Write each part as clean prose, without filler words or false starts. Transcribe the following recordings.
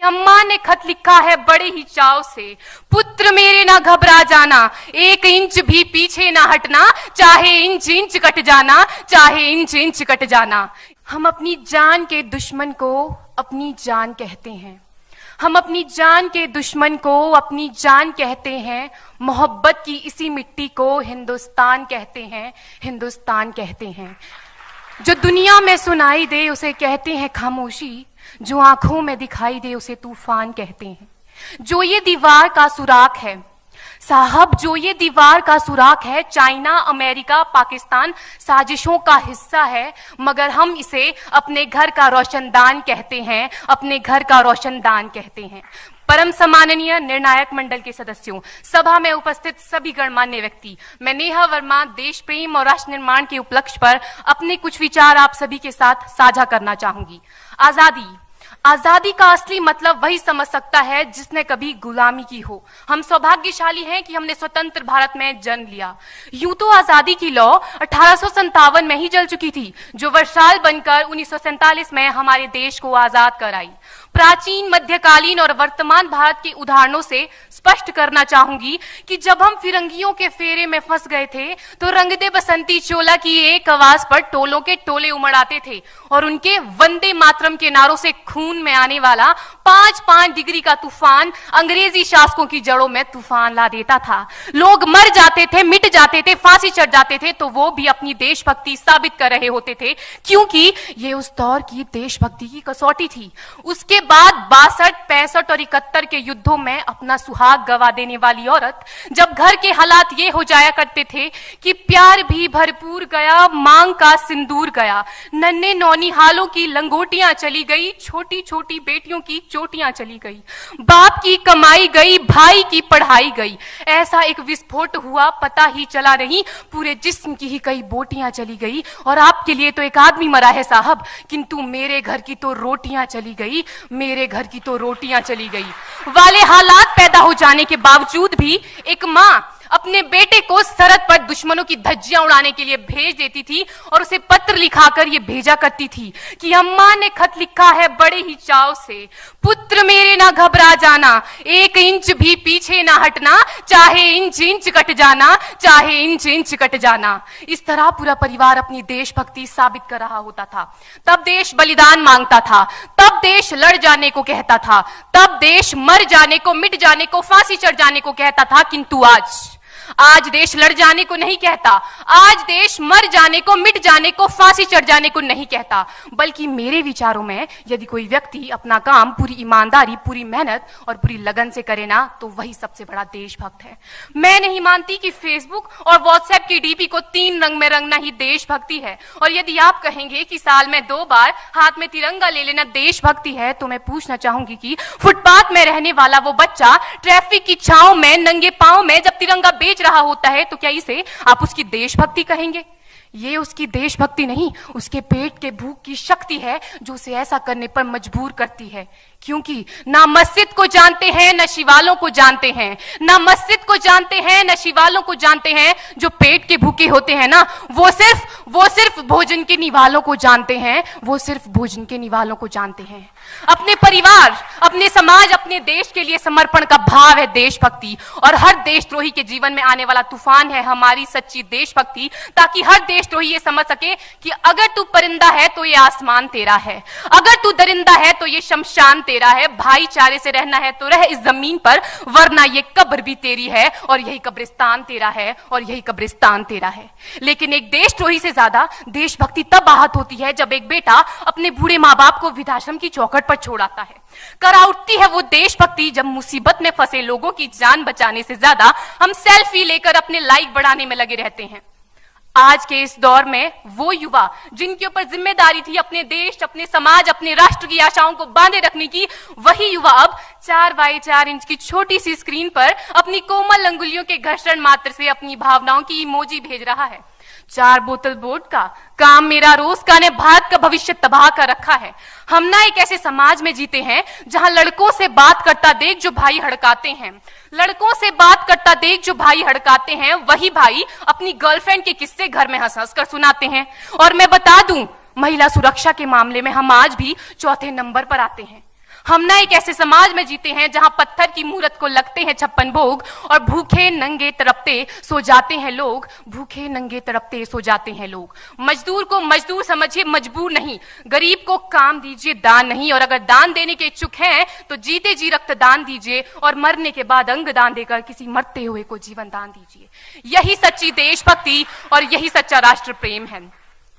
अम्मा ने खत लिखा है बड़े ही चाव से, पुत्र मेरे ना घबरा जाना, 1 इंच भी पीछे ना हटना, चाहे इंच इंच कट जाना, चाहे इंच इंच कट जाना। हम अपनी जान के दुश्मन को अपनी जान कहते हैं, हम अपनी जान के दुश्मन को अपनी जान कहते हैं। मोहब्बत की इसी मिट्टी को हिंदुस्तान कहते हैं, हिंदुस्तान कहते हैं। जो दुनिया में सुनाई दे उसे कहते हैं खामोशी, जो आंखों में दिखाई दे उसे तूफान कहते हैं। जो ये दीवार का सुराख है साहब, जो ये दीवार का सुराख है, चाइना, अमेरिका, पाकिस्तान साजिशों का हिस्सा है, मगर हम इसे अपने घर का रोशनदान कहते हैं, अपने घर का रोशनदान कहते हैं। परम सम्माननीय निर्णायक मंडल के सदस्यों, सभा में उपस्थित सभी गणमान्य व्यक्ति, मैं नेहा वर्मा देश प्रेम और राष्ट्र निर्माण के उपलक्ष्य पर अपने कुछ विचार आप सभी के साथ साझा करना चाहूंगी। आजादी, आजादी का असली मतलब वही समझ सकता है जिसने कभी गुलामी की हो। हम सौभाग्यशाली हैं कि हमने स्वतंत्र भारत में जन्म लिया। यूं तो आजादी की लौ 1857 में ही जल चुकी थी, जो वर्षाल बनकर 1947 में हमारे देश को आजाद कराई। प्राचीन, मध्यकालीन और वर्तमान भारत के उदाहरणों से स्पष्ट करना चाहूंगी कि जब हम फिरंगियों के फेरे में फंस गए थे तो रंग दे बसंती चोला की एक आवाज पर टोलों के टोले उमड़ आते थे और उनके वंदे मातरम के नारों से खून में आने वाला 5-5 डिग्री का तूफान अंग्रेजी शासकों की जड़ों में तूफान ला देता था। लोग मर जाते थे, मिट जाते थे, फांसी चढ़ जाते थे, तो वो भी अपनी देशभक्ति साबित कर रहे होते थे, क्योंकि ये उस दौर की देशभक्ति की कसौटी थी। उसके बाद 62, 65 और 71 के युद्धों में अपना सुहाग गवा देने वाली औरत, जब घर के हालात ये हो जाया करते थे कि प्यार भी भरपूर गया, मांग का सिंदूर गया, नन्हे नौनिहालों की लंगोटियां चली गई, छोटी छोटी बेटियों की चोटियां चली गई, बाप की कमाई गई, भाई की पढ़ाई गई, ऐसा एक विस्फोट हुआ पता ही चला नहीं, पूरे जिस्म की ही कई बोटियां चली गई। और आपके लिए तो एक आदमी मरा है साहब, किंतु मेरे घर की तो रोटियां चली गई, मेरे घर की तो रोटियां चली गई वाले हालात पैदा हो जाने के बावजूद भी एक मां अपने बेटे को सरहद पर दुश्मनों की धज्जियां उड़ाने के लिए भेज देती थी और उसे पत्र लिखाकर ये भेजा करती थी कि अम्मा ने खत लिखा है बड़े ही चाव से, पुत्र मेरे ना घबरा जाना, 1 इंच भी पीछे ना हटना, चाहे इंच इंच कट जाना, चाहे इंच इंच कट जाना। इस तरह पूरा परिवार अपनी देशभक्ति साबित कर रहा होता था। तब देश बलिदान मांगता था, तब देश लड़ जाने को कहता था, तब देश मर जाने को, मिट जाने को, फांसी चढ़ जाने को कहता था। किंतु आज देश लड़ जाने को नहीं कहता, आज देश मर जाने को, मिट जाने को, फांसी चढ़ जाने को नहीं कहता, बल्कि मेरे विचारों में यदि कोई व्यक्ति अपना काम पूरी ईमानदारी, पूरी मेहनत और पूरी लगन से करे ना, तो वही सबसे बड़ा देशभक्त है। मैं नहीं मानती कि फेसबुक और व्हाट्सएप की डीपी को 3 रंग में रंगना ही देशभक्ति है। और यदि आप कहेंगे कि साल में 2 बार हाथ में तिरंगा ले लेना देशभक्ति है, तो मैं पूछना चाहूंगी कि फुटपाथ में रहने वाला वो बच्चा ट्रैफिक की छांव में नंगे पांव में जब तिरंगा बेच रहा होता है, तो क्या इसे आप उसकी देशभक्ति कहेंगे? ये उसकी देशभक्ति नहीं, उसके पेट के भूख की शक्ति है जो उसे ऐसा करने पर मजबूर करती है। क्योंकि ना मस्जिद को जानते हैं, न शिवालों को जानते हैं, ना मस्जिद को जानते हैं, न शिवालों को जानते हैं। जो पेट के भूखे होते हैं ना, वो सिर्फ भोजन के निवालों को जानते हैं, वो सिर्फ भोजन के निवालों को जानते हैं। अपने परिवार, अपने समाज, अपने देश के लिए समर्पण का भाव है देशभक्ति। और हर देशद्रोही के जीवन में आने वाला तूफान है हमारी सच्ची देशभक्ति, ताकि हर देशद्रोही ये समझ सके कि अगर तू परिंदा है तो ये आसमान तेरा है, अगर तू दरिंदा है तो ये शमशान तेरा है, भाईचारे से रहना है तो रह इस जमीन पर, वरना ये कब्र भी तेरी है और यही कब्रिस्तान तेरा है और यही कब्रिस्तान तेरा है। लेकिन एक देशद्रोही से ज्यादा देशभक्ति तब आहत होती है जब एक बेटा अपने बूढ़े माँ बाप को वृद्धाश्रम की चौखट पर छोड़ आता है। करा उठती है वो देशभक्ति जब मुसीबत में फंसे लोगों की जान बचाने से ज्यादा हम सेल्फी लेकर अपने लाइक बढ़ाने में लगे रहते हैं। आज के इस दौर में वो युवा जिनके ऊपर जिम्मेदारी थी अपने देश, अपने समाज, अपने राष्ट्र की आशाओं को बांधे रखने की, वही युवा अब 4x4 इंच की छोटी सी स्क्रीन पर अपनी कोमल अंगुलियों के घर्षण मात्र से अपनी भावनाओं की इमोजी भेज रहा है। 4 बोतल वोट का काम मेरा रोज का ने भारत का भविष्य तबाह कर रखा है। हम ना एक ऐसे समाज में जीते हैं जहां लड़कों से बात करता देख जो भाई हड़काते हैं, लड़कों से बात करता देख जो भाई हड़काते हैं, वही भाई अपनी गर्लफ्रेंड के किस्से घर में हंस हंस कर सुनाते हैं। और मैं बता दूं, महिला सुरक्षा के मामले में हम आज भी 4थे नंबर पर आते हैं। हम ना एक ऐसे समाज में जीते हैं जहां पत्थर की मूरत को लगते हैं 56 भोग और भूखे नंगे तड़पते सो जाते हैं लोग, भूखे नंगे तड़पते सो जाते हैं लोग। मजदूर को मजदूर समझिए, मजबूर नहीं। गरीब को काम दीजिए, दान नहीं। और अगर दान देने के इच्छुक हैं तो जीते जी रक्तदान दीजिए और मरने के बाद अंग दान देकर किसी मरते हुए को जीवन दान दीजिए। यही सच्ची देशभक्ति और यही सच्चा राष्ट्र प्रेम है।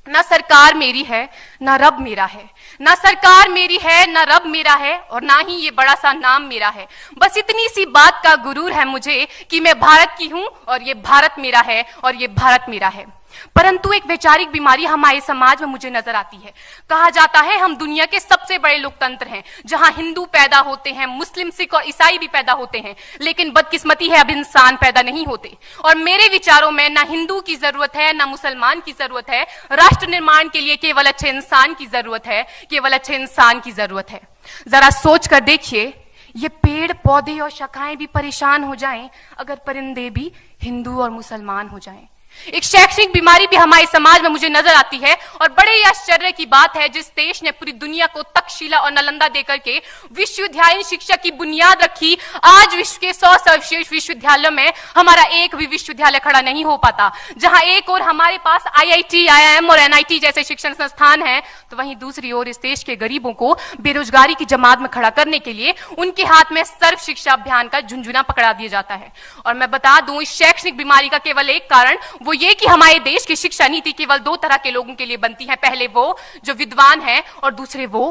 ना सरकार मेरी है ना रब मेरा है, ना सरकार मेरी है ना रब मेरा है, और ना ही ये बड़ा सा नाम मेरा है। बस इतनी सी बात का गुरूर है मुझे कि मैं भारत की हूं और ये भारत मेरा है और ये भारत मेरा है। परंतु एक वैचारिक बीमारी हमारे समाज में मुझे नजर आती है। कहा जाता है हम दुनिया के सबसे बड़े लोकतंत्र हैं, जहां हिंदू पैदा होते हैं, मुस्लिम, सिख और ईसाई भी पैदा होते हैं, लेकिन बदकिस्मती है अब इंसान पैदा नहीं होते। और मेरे विचारों में ना हिंदू की जरूरत है ना मुसलमान की जरूरत है। राष्ट्र निर्माण के लिए केवल अच्छे इंसान की जरूरत है, केवल अच्छे इंसान की जरूरत है। जरा सोच कर देखिए, ये पेड़ पौधे और शाखाएं भी परेशान हो जाएं अगर परिंदे भी हिंदू और मुसलमान हो जाएं। एक शैक्षणिक बीमारी भी हमारे समाज में मुझे नजर आती है, और बड़े ही आश्चर्य की बात है जिस देश ने पूरी दुनिया को तक्षशिला और नालंदा देकर के विश्वविद्यालय शिक्षा की बुनियाद रखी, आज विश्व के 100 सर्वश्रेष्ठ विश्वविद्यालयों में हमारा एक भी विश्वविद्यालय खड़ा नहीं हो पाता। जहां एक और हमारे पास IIT, IIM और NIT जैसे शिक्षण संस्थान हैं, तो वहीं दूसरी ओर इस देश के गरीबों को बेरोजगारी की जमात में खड़ा करने के लिए उनके हाथ में सर्व शिक्षा अभियान का झुंझुना पकड़ा दिया जाता है। और मैं बता दूं, इस शैक्षणिक बीमारी का केवल एक कारण वो ये कि हमारे देश की शिक्षा नीति केवल 2 तरह के लोगों के लिए बनती है। पहले वो जो विद्वान हैं और दूसरे वो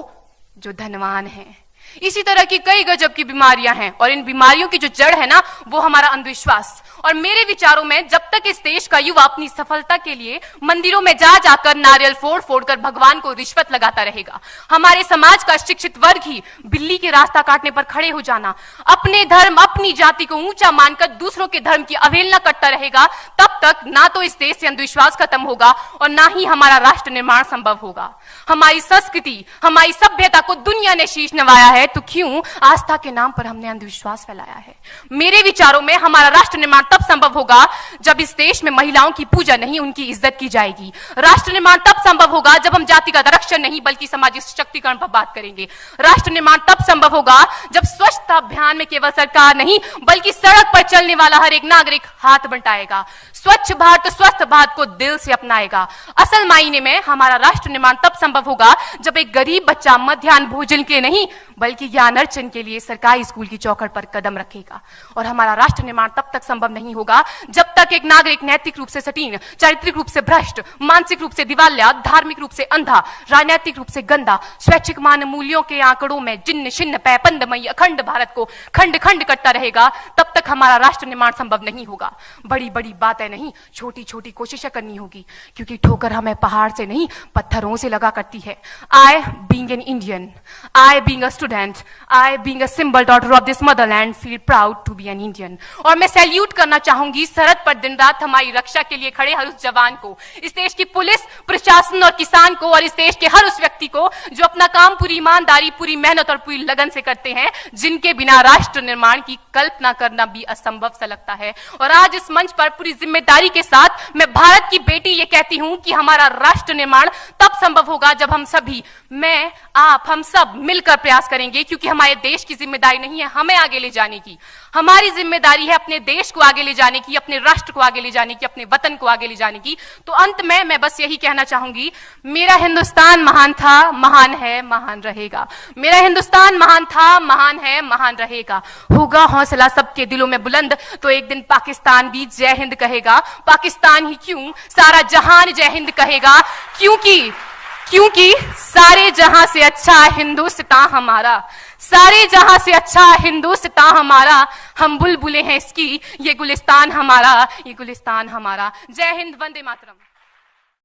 जो धनवान हैं। इसी तरह की कई गजब की बीमारियां हैं, और इन बीमारियों की जो जड़ है ना, वो हमारा अंधविश्वास। और मेरे विचारों में जब तक इस देश का युवा अपनी सफलता के लिए मंदिरों में जा जाकर नारियल फोड़ फोड़ कर भगवान को रिश्वत लगाता रहेगा, हमारे समाज का शिक्षित वर्ग ही बिल्ली के रास्ता काटने पर खड़े हो जाना, अपने धर्म अपनी जाति को ऊंचा मानकर दूसरों के धर्म की अवहेलना करता रहेगा, तब तक ना तो इस देश से अंधविश्वास खत्म होगा और ना ही हमारा राष्ट्र निर्माण संभव होगा। हमारी संस्कृति, हमारी सभ्यता को दुनिया ने शीश नवाया है, तो क्यों आस्था के नाम पर हमने अंधविश्वास फैलाया है? मेरे विचारों में हमारा राष्ट्र निर्माण तब संभव होगा जब इस देश में महिलाओं की पूजा नहीं, उनकी इज्जत की जाएगी। राष्ट्र निर्माण तब संभव होगा जब हम जातिगत आरक्षण नहीं बल्कि सामाजिक सशक्तिकरण पर बात करेंगे। राष्ट्र निर्माण तब संभव होगा जब स्वच्छता अभियान में केवल सरकार नहीं बल्कि सड़क पर चलने वाला हर एक नागरिक हाथ बंटाएगा, स्वच्छ भारत स्वस्थ भारत को दिल से अपनाएगा। असल मायने में हमारा राष्ट्र निर्माण तब संभव होगा जब एक गरीब बच्चा मध्याह्न भोजन के नहीं बल्कि ज्ञानार्जन के लिए सरकारी स्कूल की चौखट पर कदम रखेगा। और हमारा राष्ट्र निर्माण तब तक संभव नहीं होगा जब तक एक नागरिक नैतिक रूप से सटीन, चारित्रिक रूप से भ्रष्ट, मानसिक रूप से दिवालिया, धार्मिक रूप से अंधा, राजनीतिक रूप से गंदा, स्वैच्छिक मान मूल्यों के आंकड़ों में जिन्न शिन्न पैपंदमयी अखंड भारत को खंड खंड करता रहेगा, तब तक हमारा राष्ट्र निर्माण संभव नहीं होगा। बड़ी बड़ी बातें नहीं, छोटी छोटी कोशिशें करनी होगी, क्योंकि ठोकर हमें पहाड़ से नहीं पत्थरों से लगा करती है। I being an Indian, I being a student, I being a symbol daughter of this motherland feel proud to be an Indian। और मैं सैल्यूट करना चाहूंगी सरहद पर दिन रात हमारी रक्षा के लिए खड़े हर उस जवान को, इस देश की पुलिस, प्रशासन और किसान को, और इस देश के हर उस व्यक्ति को जो अपना काम पूरी ईमानदारी, पूरी मेहनत और पूरी लगन से करते हैं, जिनके बिना राष्ट्र निर्माण की कल्पना करना भी असंभव सा लगता है। और आज इस मंच पर पूरी जिम्मेदारी के साथ मैं भारत की बेटी ये कहती हूं कि हमारा राष्ट्र निर्माण तब संभव होगा जब हम सभी, मैं, आप, हम सब मिलकर प्रयास करेंगे, क्योंकि हमारे देश की जिम्मेदारी नहीं है हमें आगे ले जाने की, हमारी जिम्मेदारी है अपने देश को आगे ले जाने की, अपने राष्ट्र को आगे ले जाने की, अपने वतन को आगे ले जाने की। तो अंत में मैं बस यही कहना चाहूंगी, मेरा हिंदुस्तान महान था, महान है, महान रहेगा। मेरा हिंदुस्तान महान था, महान है, महान रहेगा। होगा हौसला सबके दिलों में बुलंद तो एक दिन पाकिस्तान भी जय हिंद कहेगा। पाकिस्तान ही क्यों, सारा जहान जय हिंद कहेगा, क्योंकि सारे जहां से अच्छा हिंदुस्तान हमारा, सारे जहां से अच्छा हिंदुस्तान हमारा, हम बुलबुलें हैं इसकी, ये गुलिस्तान हमारा, ये गुलिस्तान हमारा। जय हिंद, वंदे मातरम।